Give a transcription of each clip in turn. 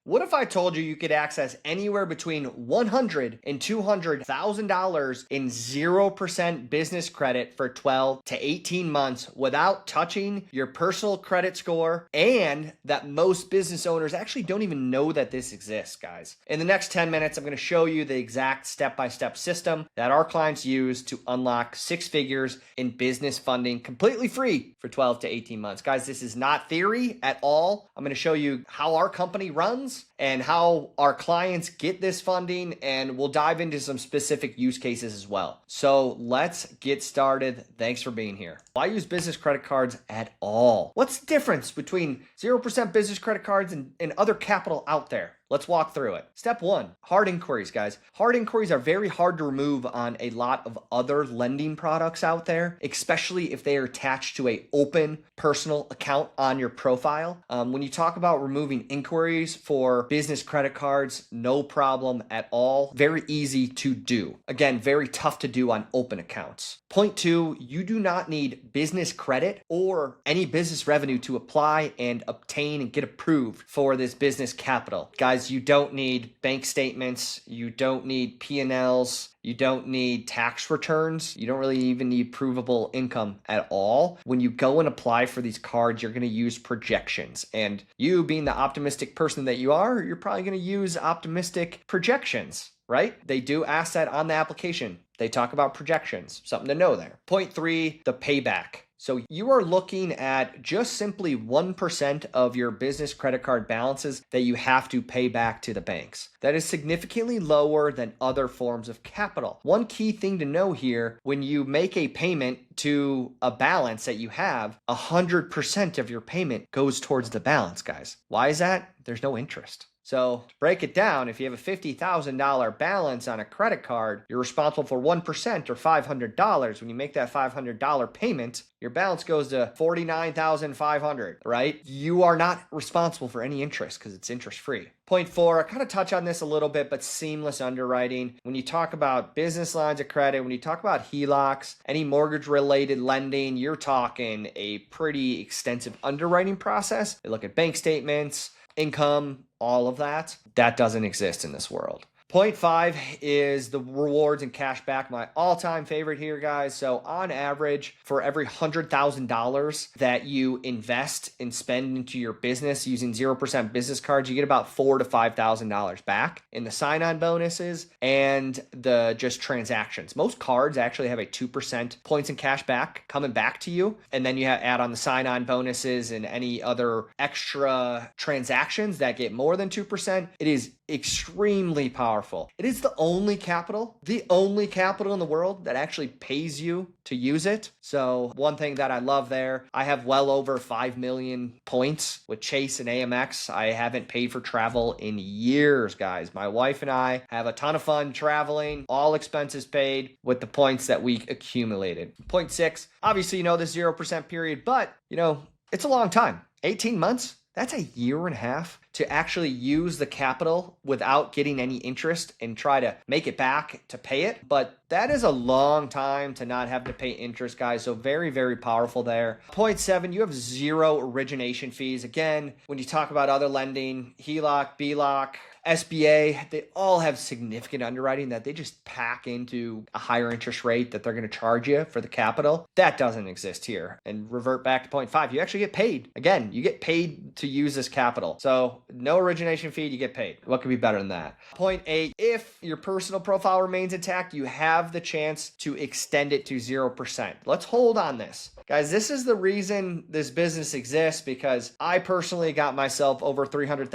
What if I told you you could access anywhere between $100 and $200,000 in 0% business credit for 12 to 18 months without touching your personal credit score, and that most business owners actually don't even know that this exists, guys? In the next 10 minutes, I'm going to show you the exact step-by-step system that our clients use to unlock six figures in business funding completely free for 12 to 18 months. Guys, this is not theory at all. I'm going to show you how our company runs and how our clients get this funding, and we'll dive into some specific use cases as well. So let's get started. Thanks for being here. Why use business credit cards at all? What's the difference between 0% business credit cards and other capital out there? Let's walk through it. Step one, hard inquiries, guys. Hard inquiries are very hard to remove on a lot of other lending products out there, especially if they are attached to an open personal account on your profile. When you talk about removing inquiries for business credit cards, no problem at all. Very easy to do. Again, very tough to do on open accounts. Point two, you do not need business credit or any business revenue to apply and obtain and get approved for this business capital. Guys, you don't need bank statements. You don't need P&Ls. You don't need tax returns. You don't really even need provable income at all. When you go and apply for these cards, you're going to use projections. And you, being the optimistic person that you are, you're probably going to use optimistic projections, right? They do ask that on the application. They talk about projections, something to know there. Point three, the payback. So you are looking at just simply 1% of your business credit card balances that you have to pay back to the banks. That is significantly lower than other forms of capital. One key thing to know here, when you make a payment to a balance that you have, 100% of your payment goes towards the balance, guys. Why is that? There's no interest. So to break it down, if you have a $50,000 balance on a credit card, you're responsible for 1% or $500. When you make that $500 payment, your balance goes to $49,500, right? You are not responsible for any interest because it's interest free. Point four, I kind of touch on this a little bit, but seamless underwriting. When you talk about business lines of credit, when you talk about HELOCs, any mortgage related lending, you're talking a pretty extensive underwriting process. They look at bank statements, income, all of that. That doesn't exist in this world. Point five is the rewards and cash back, my all-time favorite here, guys. So on average, for every $100,000 that you invest and spend into your business using 0% business cards, you get about $4,000 to $5,000 back in the sign-on bonuses and the just transactions. Most cards actually have a 2% points and cash back coming back to you. And then you add on the sign-on bonuses and any other extra transactions that get more than 2%. It is extremely powerful. It is the only capital in the world that actually pays you to use it. So one thing that I love there, I have well over 5 million points with Chase and Amex. I haven't paid for travel in years, guys. My wife and I have a ton of fun traveling, all expenses paid with the points that we accumulated. Point six, obviously, this 0% period, but it's a long time. 18 months. That's a year and a half to actually use the capital without getting any interest and try to make it back to pay it. But that is a long time to not have to pay interest, guys. So very, very powerful there. Point seven, you have zero origination fees. Again, when you talk about other lending, HELOC, BLOC, SBA, they all have significant underwriting that they just pack into a higher interest rate that they're going to charge you for the capital. That doesn't exist here. And revert back to point five, you actually get paid. Again, you get paid to use this capital. So no origination fee, you get paid. What could be better than that? Point eight, if your personal profile remains intact, you have the chance to extend it to 0%. Let's hold on this. Guys, this is the reason this business exists, because I personally got myself over $300,000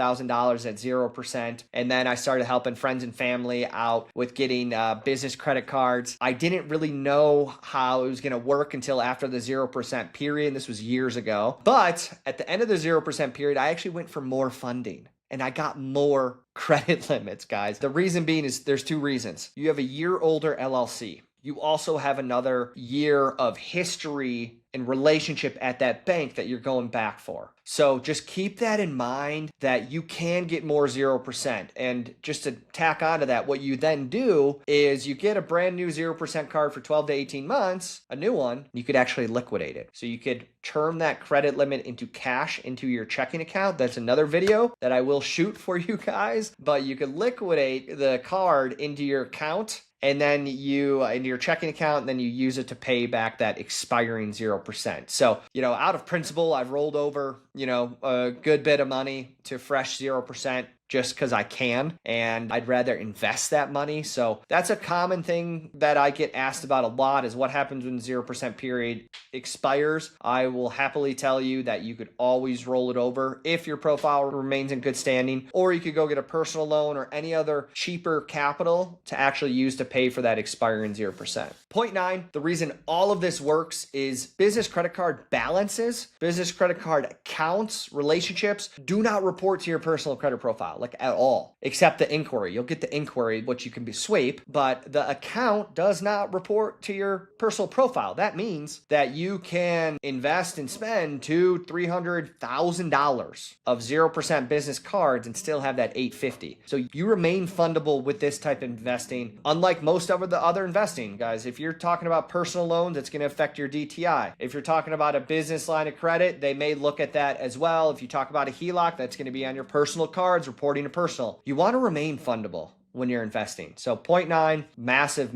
at 0%. And then I started helping friends and family out with getting business credit cards. I didn't really know how it was going to work until after the 0% period. This was years ago. But at the end of the 0% period, I actually went for more funding. And I got more credit limits, guys. The reason being is there's two reasons. You have a year older LLC. You also have another year of history and relationship at that bank that you're going back for. So just keep that in mind that you can get more 0%. And just to tack onto that, what you then do is you get a brand new 0% card for 12 to 18 months, a new one, you could actually liquidate it. So you could turn that credit limit into cash into your checking account. That's another video that I will shoot for you guys, but you could liquidate the card into your account and then you into your checking account, and then you use it to pay back that expiring 0%. So, out of principle, I've rolled over, a good bit of money to fresh 0% just because I can, and I'd rather invest that money. So that's a common thing that I get asked about a lot, is what happens when 0% period expires. I will happily tell you that you could always roll it over if your profile remains in good standing, or you could go get a personal loan or any other cheaper capital to actually use to pay for that expiring 0%. Point 9, the reason all of this works is business credit card balances, business credit card accounts, relationships do not report to your personal credit profile, like at all, except the inquiry. You'll get the inquiry, which you can be sweep, but the account does not report to your personal profile. That means that you can invest and spend $200,000-$300,000 of 0% business cards and still have that $850. So you remain fundable with this type of investing, unlike most of the other investing, guys. If you're talking about personal loans, it's going to affect your DTI. If you're talking about a business line of credit, they may look at that as well. If you talk about a HELOC, that's going to be on your personal cards, reporting to personal. You want to remain fundable when you're investing. So point 9, massive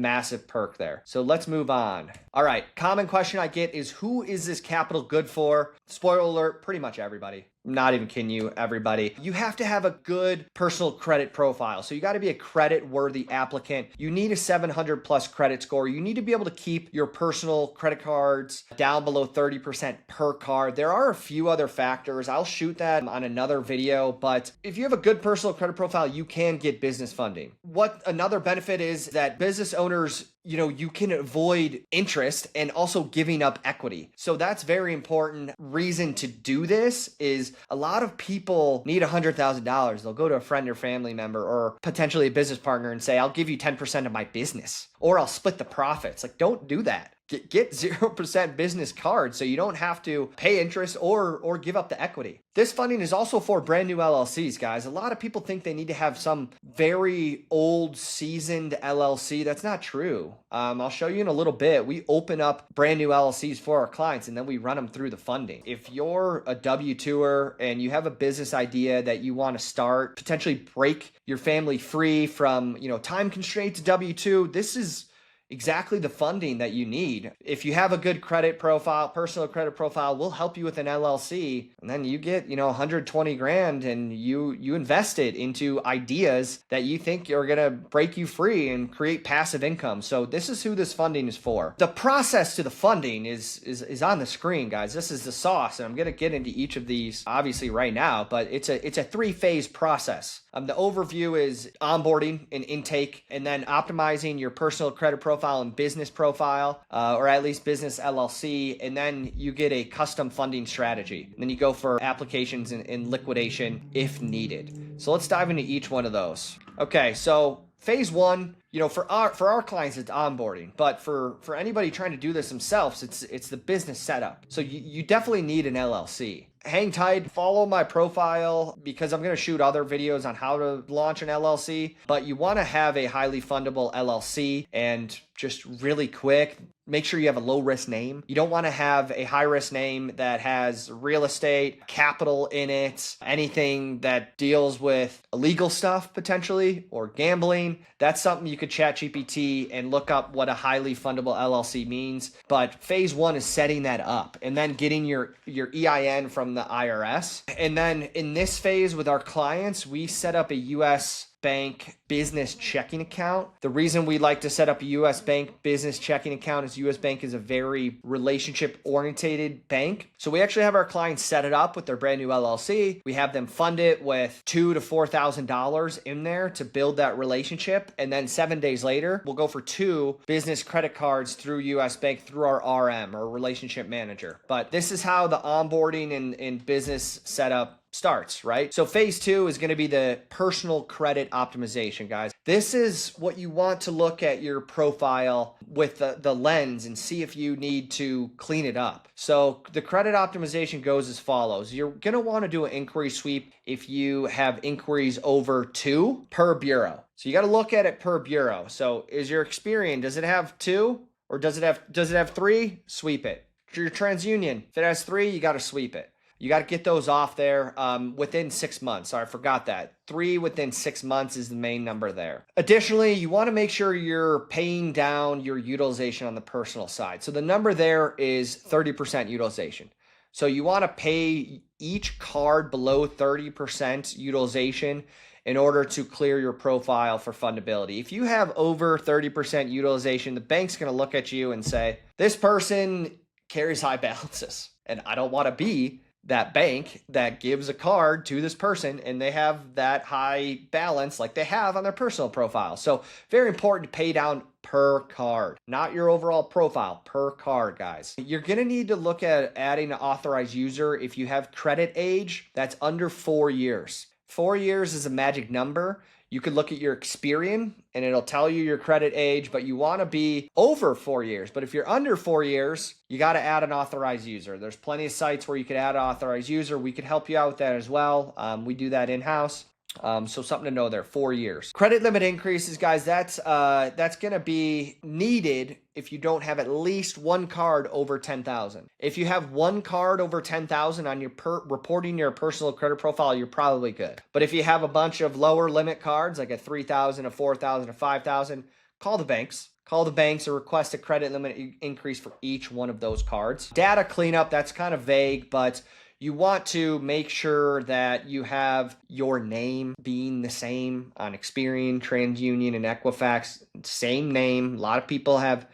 perk there. So let's move on. All right, common question I get is, who is this capital good for? Spoiler alert, pretty much everybody. I'm not even kidding you, everybody. You have to have a good personal credit profile. So you got to be a credit worthy applicant. You need a 700 plus credit score. You need to be able to keep your personal credit cards down below 30% per card. There are a few other factors. I'll shoot that on another video, but if you have a good personal credit profile, you can get business funding. What another benefit is that business owners, you can avoid interest and also giving up equity. So that's very important reason to do this. Is a lot of people need $100,000. They'll go to a friend or family member or potentially a business partner and say, I'll give you 10% of my business, or I'll split the profits. Like, don't do that. Get 0% business cards so you don't have to pay interest or give up the equity. This funding is also for brand new LLCs, guys. A lot of people think they need to have some very old, seasoned LLC. That's not true. I'll show you in a little bit. We open up brand new LLCs for our clients, and then we run them through the funding. If you're a W-2er and you have a business idea that you want to start, potentially break your family free from, time constraints to W-2, this is exactly the funding that you need. If you have a good credit profile, personal credit profile, we'll help you with an LLC, and then you get, 120 grand and you invest it into ideas that you think are going to break you free and create passive income. So this is who this funding is for. The process to the funding is on the screen, guys. This is the sauce, and I'm going to get into each of these obviously right now, but it's a 3-phase process. The overview is onboarding and intake, and then optimizing your personal credit profile and business profile, or at least business LLC, and then you get a custom funding strategy. And then you go for applications and liquidation if needed. So let's dive into each one of those. Okay, so phase 1, for our clients, it's onboarding, but for anybody trying to do this themselves, it's the business setup. So you definitely need an LLC. Hang tight, follow my profile, because I'm going to shoot other videos on how to launch an LLC, but you want to have a highly fundable LLC. And just really quick, make sure you have a low risk name. You don't want to have a high risk name that has real estate, capital in it, anything that deals with illegal stuff potentially, or gambling. That's something you could chat GPT and look up what a highly fundable LLC means. But phase 1 is setting that up and then getting your EIN from the IRS. And then in this phase with our clients, we set up a US bank business checking account. The reason we like to set up a US bank business checking account is US Bank is a very relationship oriented bank. So we actually have our clients set it up with their brand new LLC. We have them fund it with $2,000 to $4,000 in there to build that relationship. And then 7 days later, we'll go for 2 business credit cards through US Bank through our RM or relationship manager. But this is how the onboarding and business setup starts, right? So phase 2 is going to be the personal credit optimization, guys. This is what you want to look at your profile with the lens and see if you need to clean it up. So the credit optimization goes as follows. You're going to want to do an inquiry sweep if you have inquiries over 2 per bureau. So you got to look at it per bureau. So is your Experian, does it have 2 or does it have 3? Sweep it. Your TransUnion, if it has 3, you got to sweep it. You got to get those off there within 6 months. Sorry, I forgot that. 3 within 6 months is the main number there. Additionally, you want to make sure you're paying down your utilization on the personal side. So the number there is 30% utilization. So you want to pay each card below 30% utilization in order to clear your profile for fundability. If you have over 30% utilization, the bank's going to look at you and say, this person carries high balances, and I don't want to be that bank that gives a card to this person and they have that high balance like they have on their personal profile. So very important to pay down per card, not your overall profile, per card, guys. You're going to need to look at adding an authorized user if you have credit age that's under 4 years. 4 years is a magic number. You could look at your Experian and it'll tell you your credit age, but you want to be over 4 years. But if you're under 4 years, you got to add an authorized user. There's plenty of sites where you could add an authorized user. We could help you out with that as well. We do that in-house. So something to know there, 4 years. Credit limit increases, guys, that's going to be needed if you don't have at least 1 card over 10,000. If you have 1 card over 10,000 on your reporting your personal credit profile, you're probably good. But if you have a bunch of lower limit cards, like a 3,000, a 4,000, a 5,000, call the banks. Call the banks or request a credit limit increase for each one of those cards. Data cleanup, that's kind of vague, but you want to make sure that you have your name being the same on Experian, TransUnion, and Equifax. Same name. A lot of people have,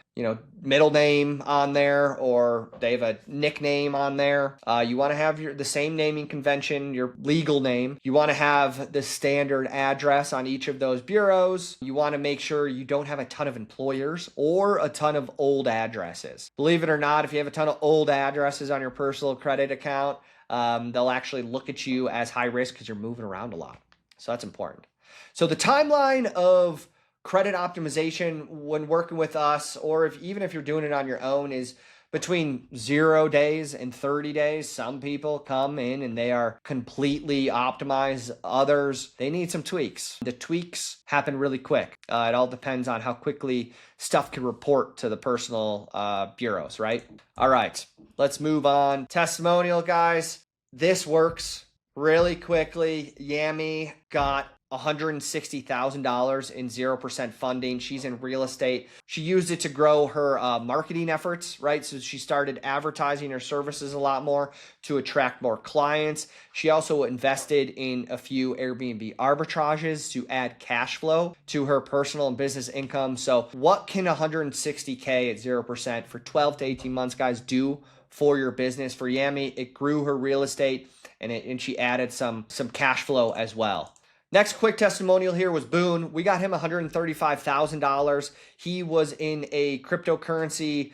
middle name on there or they have a nickname on there. You want to have the same naming convention, your legal name. You want to have the standard address on each of those bureaus. You want to make sure you don't have a ton of employers or a ton of old addresses. Believe it or not, if you have a ton of old addresses on your personal credit account, they'll actually look at you as high risk because you're moving around a lot. So that's important. So the timeline of credit optimization when working with us, or even if you're doing it on your own, is between 0 days and 30 days. Some people come in and they are completely optimized. Others, they need some tweaks. The tweaks happen really quick. It all depends on how quickly stuff can report to the personal bureaus, right? All right, let's move on. Testimonial, guys. This works really quickly. Yami got $160,000 in 0% funding. She's in real estate. She used it to grow her marketing efforts, right? So she started advertising her services a lot more to attract more clients. She also invested in a few Airbnb arbitrages to add cash flow to her personal and business income. So what can 160K at 0% for 12 to 18 months, guys, do for your business? For Yami, it grew her real estate and she added some cash flow as well. Next quick testimonial here was Boone. We got him $135,000. He was in a cryptocurrency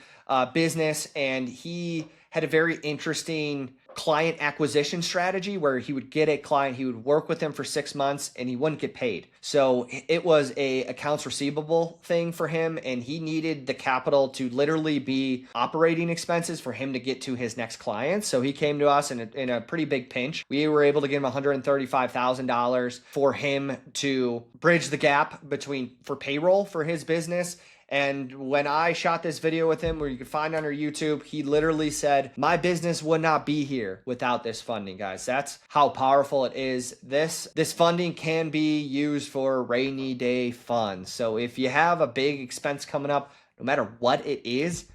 business, and he had a very interesting client acquisition strategy where he would get a client, he would work with him for 6 months, and he wouldn't get paid. So it was a accounts receivable thing for him, and he needed the capital to literally be operating expenses for him to get to his next client. So he came to us in a pretty big pinch. We were able to give him $135,000 for him to bridge the gap for payroll for his business. And when I shot this video with him, where you can find on our YouTube, he literally said, my business would not be here without this funding, guys. That's how powerful it is. This funding can be used for rainy day funds. So if you have a big expense coming up, no matter what it is,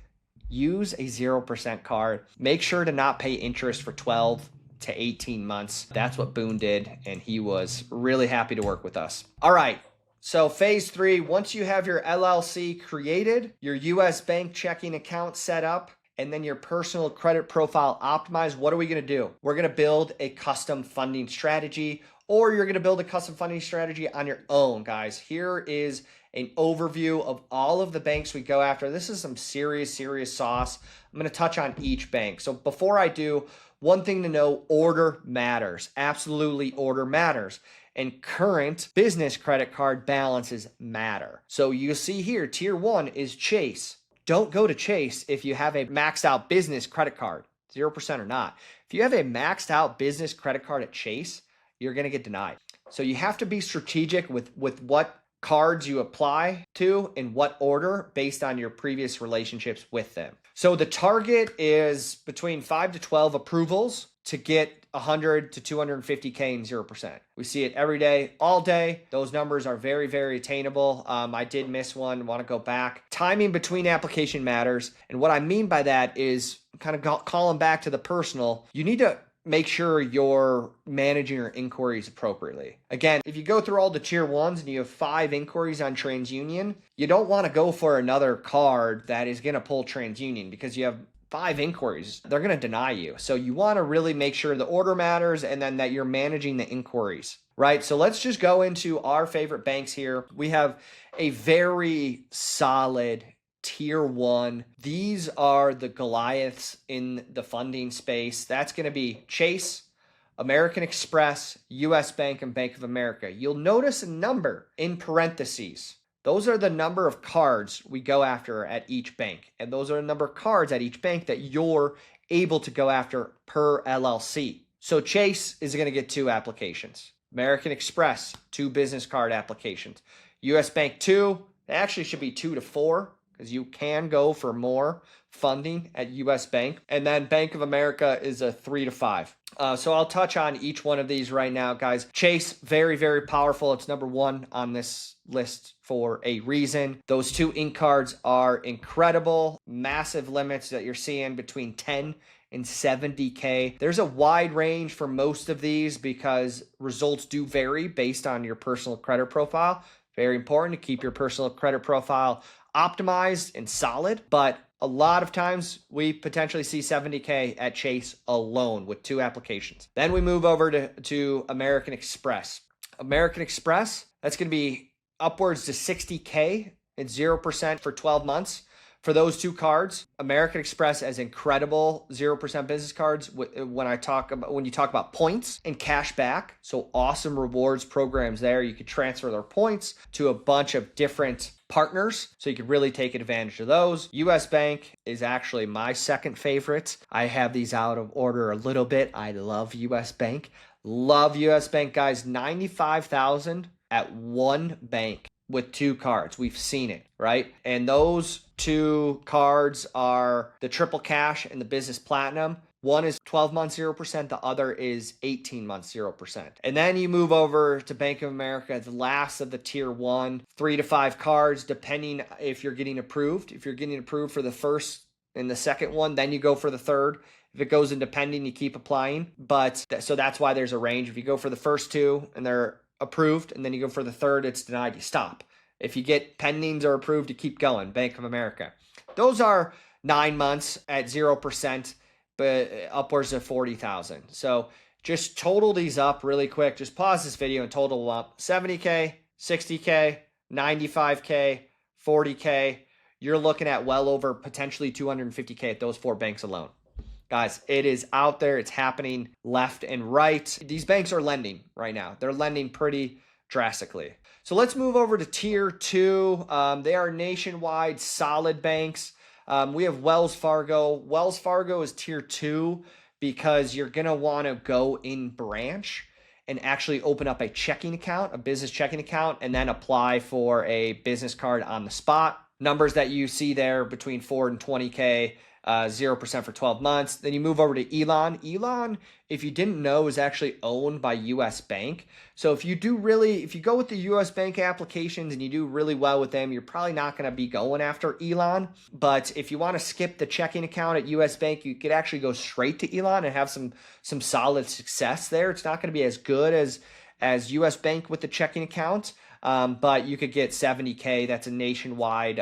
use a 0% card. Make sure to not pay interest for 12 to 18 months. That's what Boone did, and he was really happy to work with us. All right. So phase 3, once you have your LLC created, your US bank checking account set up, and then your personal credit profile optimized, what are we going to do? We're going to build a custom funding strategy, or you're going to build a custom funding strategy on your own, guys. Here is an overview of all of the banks we go after. This is some serious sauce. I'm going to touch on each bank. So before I do, one thing to know, order matters. Absolutely, order matters. And current business credit card balances matter. So you see here, tier 1 is Chase. Don't go to Chase if you have a maxed out business credit card, 0% or not. If you have a maxed out business credit card at Chase, you're going to get denied. So you have to be strategic with what cards you apply to in what order based on your previous relationships with them. So the target is between 5 to 12 approvals to get 100 to 250K and 0%. We see it every day, all day. Those numbers are very, very attainable. I did miss one, want to go back. Timing between application matters. And what I mean by that is kind of calling back to the personal. You need to make sure you're managing your inquiries appropriately. Again, if you go through all the tier 1s and you have 5 inquiries on TransUnion, you don't want to go for another card that is going to pull TransUnion because you have 5 inquiries. They're going to deny you. So you want to really make sure the order matters and then that you're managing the inquiries, right? So let's just go into our favorite banks here. We have a very solid tier 1. These are the Goliaths in the funding space. That's going to be Chase, American Express, US Bank, and Bank of America. You'll notice a number in parentheses. Those are the number of cards we go after at each bank. And those are the number of cards at each bank that you're able to go after per LLC. So Chase is going to get 2 applications. American Express, 2 business card applications. US Bank, 2. It actually should be 2 to 4. Because you can go for more funding at US Bank. And then Bank of America is a 3 to 5. So I'll touch on each one of these right now, guys. Chase, very, very powerful. It's number 1 on this list for a reason. Those 2 ink cards are incredible. Massive limits that you're seeing between 10 and 70K. There's a wide range for most of these because results do vary based on your personal credit profile. Very important to keep your personal credit profile optimized and solid, but a lot of times we potentially see 70K at Chase alone with 2 applications. Then we move over to American Express. American Express, that's going to be upwards to 60K at 0% for 12 months. For those 2 cards, American Express has incredible 0% business cards when you talk about points and cash back. So awesome rewards programs there. You could transfer their points to a bunch of different partners. So you could really take advantage of those. US Bank is actually my second favorite. I have these out of order a little bit. I love US Bank. Love US Bank, guys. 95,000 at one bank with 2 cards. We've seen it, right? And those 2 cards are the Triple Cash and the Business Platinum. One is 12 months 0%, the other is 18 months 0%. And then you move over to Bank of America, the last of the tier 1, 3 to 5 cards, depending if you're getting approved. If you're getting approved for the first and the second one, then you go for the third. If it goes into pending, you keep applying. So that's why there's a range. If you go for the first 2 and they're approved, and then you go for the third, it's denied, you stop. If you get pendings or approved, you keep going. Bank of America. Those are 9 months at 0%, but upwards of 40,000. So just total these up really quick. Just pause this video and total them up. 70K, 60K, 95K, 40K. You're looking at well over potentially 250K at those 4 banks alone. Guys, it is out there. It's happening left and right. These banks are lending right now. They're lending pretty drastically. So let's move over to tier 2. They are nationwide solid banks. We have Wells Fargo. Wells Fargo is tier 2 because you're going to want to go in branch and actually open up a checking account, a business checking account, and then apply for a business card on the spot. Numbers that you see there between 4 and 20K. 0% for 12 months. Then you move over to Elon. Elon, if you didn't know, is actually owned by US Bank. So if you go with the US Bank applications and you do really well with them, you're probably not going to be going after Elon. But if you want to skip the checking account at US Bank, you could actually go straight to Elon and have some solid success there. It's not going to be as good as US Bank with the checking account, but you could get 70K. That's a nationwide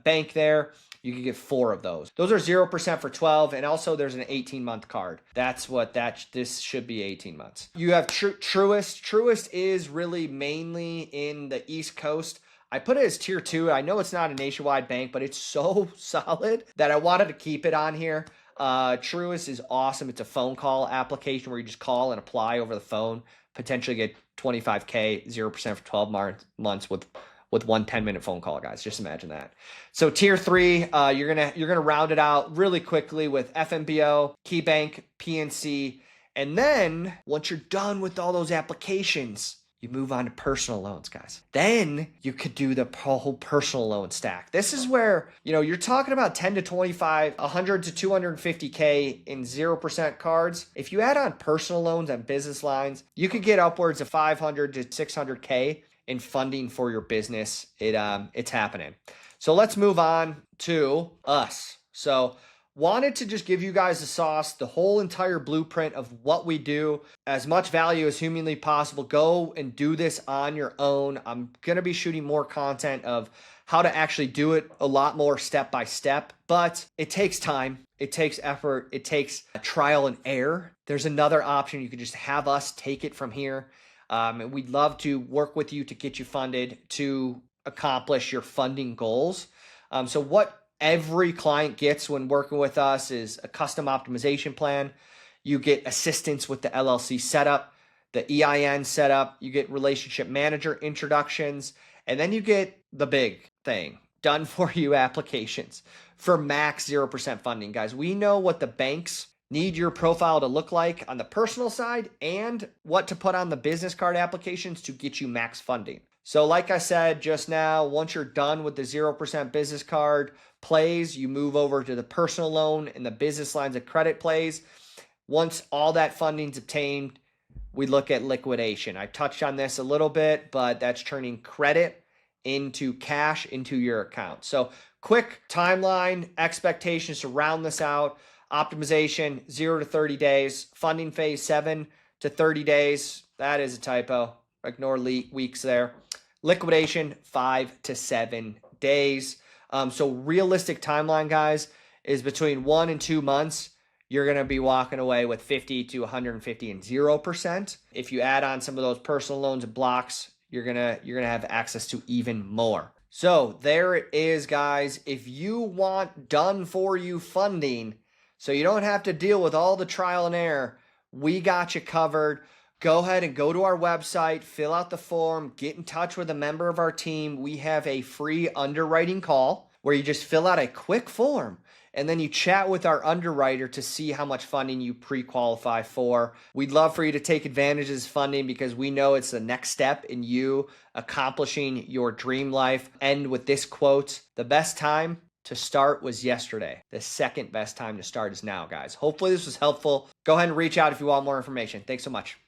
bank there. You can get 4 of those. Those are 0% for 12, and also there's an 18-month card. This should be 18 months. You have Truist. Truist is really mainly in the East Coast. I put it as tier 2. I know it's not a nationwide bank, but it's so solid that I wanted to keep it on here. Truist is awesome. It's a phone call application where you just call and apply over the phone, potentially get 25K, 0% for 12 months with one 10-minute phone call, guys. Just imagine that. So tier 3, you're gonna round it out really quickly with FMBO, KeyBank, PNC, and then once you're done with all those applications, you move on to personal loans, guys. Then you could do the whole personal loan stack. This is where, you're talking about 10 to 25, 100 to 250K in 0% cards. If you add on personal loans and business lines, you could get upwards of 500 to 600K in funding for your business. It's happening. So let's move on to us. So wanted to just give you guys the sauce, the whole entire blueprint of what we do, as much value as humanly possible. Go and do this on your own. I'm going to be shooting more content of how to actually do it a lot more step by step, but it takes time. It takes effort. It takes trial and error. There's another option. You could just have us take it from here. And we'd love to work with you to get you funded to accomplish your funding goals. So what every client gets when working with us is a custom optimization plan. You get assistance with the LLC setup, the EIN setup, you get relationship manager introductions, and then you get the big thing, done for you applications for max 0% funding. Guys, we know what the banks need your profile to look like on the personal side and what to put on the business card applications to get you max funding. So like I said just now, once you're done with the 0% business card plays, you move over to the personal loan and the business lines of credit plays. Once all that funding's obtained, we look at liquidation. I touched on this a little bit, but that's turning credit into cash into your account. So quick timeline, expectations to round this out. Optimization, 0 to 30 days. Funding phase, 7 to 30 days. That is a typo. Ignore weeks there. Liquidation, 5 to 7 days. So realistic timeline, guys, is between 1 and 2 months. You're going to be walking away with 50 to 150 and 0%. If you add on some of those personal loans and blocks, you're going to have access to even more. So there it is, guys. If you want done for you funding, so you don't have to deal with all the trial and error, we got you covered. Go ahead and go to our website, fill out the form, get in touch with a member of our team. We have a free underwriting call where you just fill out a quick form and then you chat with our underwriter to see how much funding you pre-qualify for. We'd love for you to take advantage of this funding because we know it's the next step in you accomplishing your dream life. And with this quote, the best time to start was yesterday. The second best time to start is now, guys. Hopefully this was helpful. Go ahead and reach out if you want more information. Thanks so much.